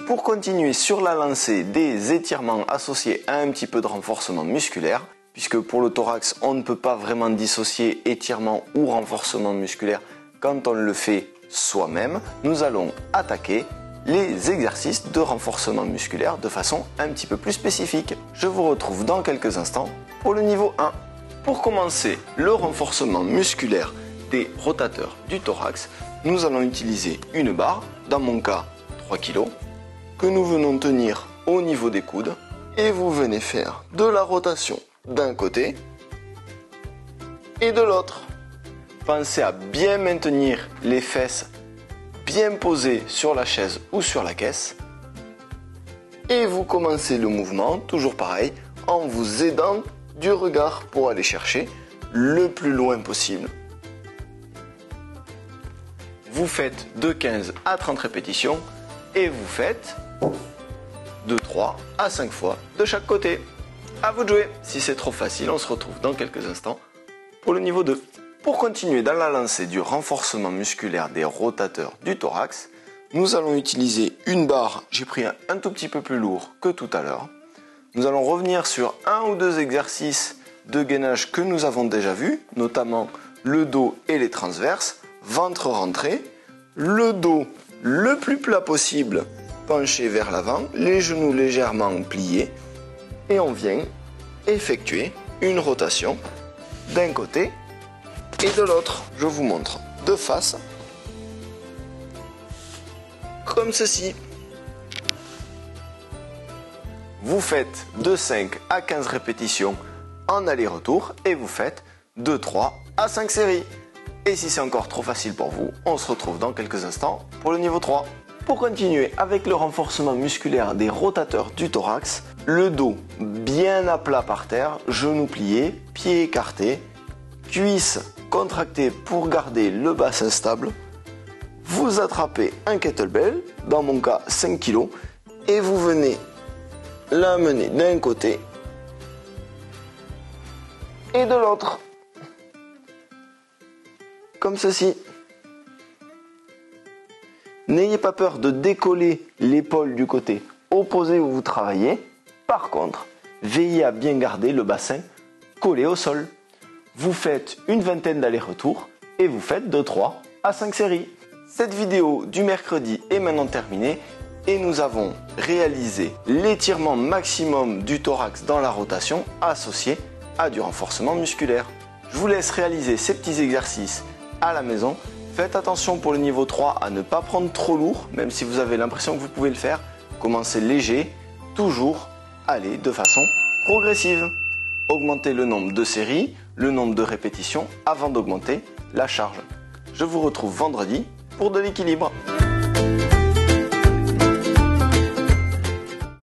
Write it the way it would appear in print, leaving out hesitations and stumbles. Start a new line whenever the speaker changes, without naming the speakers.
Pour continuer sur la lancée des étirements associés à un petit peu de renforcement musculaire, puisque pour le thorax, on ne peut pas vraiment dissocier étirement ou renforcement musculaire quand on le fait soi-même, nous allons attaquer les exercices de renforcement musculaire de façon un petit peu plus spécifique. Je vous retrouve dans quelques instants pour le niveau 1. Pour commencer le renforcement musculaire des rotateurs du thorax, nous allons utiliser une barre, dans mon cas 3 kg, que nous venons tenir au niveau des coudes et vous venez faire de la rotation d'un côté et de l'autre. Pensez à bien maintenir les fesses bien posées sur la chaise ou sur la caisse et vous commencez le mouvement, toujours pareil, en vous aidant du regard pour aller chercher le plus loin possible. Vous faites de 15 à 30 répétitions et vous faites de 3 à 5 fois de chaque côté. À vous de jouer. Si c'est trop facile, on se retrouve dans quelques instants pour le niveau 2. Pour continuer dans la lancée du renforcement musculaire des rotateurs du thorax, nous allons utiliser une barre, j'ai pris un tout petit peu plus lourd que tout à l'heure. Nous allons revenir sur un ou deux exercices de gainage que nous avons déjà vus, notamment le dos et les transverses, ventre rentré, le dos le plus plat possible, penché vers l'avant, les genoux légèrement pliés, et on vient effectuer une rotation d'un côté et de l'autre. Je vous montre de face, comme ceci. Vous faites de 5 à 15 répétitions en aller-retour et vous faites de 3 à 5 séries. Et si c'est encore trop facile pour vous, on se retrouve dans quelques instants pour le niveau 3. Pour continuer avec le renforcement musculaire des rotateurs du thorax, le dos bien à plat par terre, genoux pliés, pieds écartés, cuisses contractées pour garder le bassin stable. Vous attrapez un kettlebell, dans mon cas 5 kg, et vous venez l'amener d'un côté et de l'autre. Comme ceci. N'ayez pas peur de décoller l'épaule du côté opposé où vous travaillez. Par contre, veillez à bien garder le bassin collé au sol. Vous faites une vingtaine d'allers-retours et vous faites de 3 à 5 séries. Cette vidéo du mercredi est maintenant terminée et nous avons réalisé l'étirement maximum du thorax dans la rotation associé à du renforcement musculaire. Je vous laisse réaliser ces petits exercices à la maison. Faites attention pour le niveau 3 à ne pas prendre trop lourd, même si vous avez l'impression que vous pouvez le faire. Commencez léger, toujours aller de façon progressive. Augmentez le nombre de séries, le nombre de répétitions avant d'augmenter la charge. Je vous retrouve vendredi pour de l'équilibre.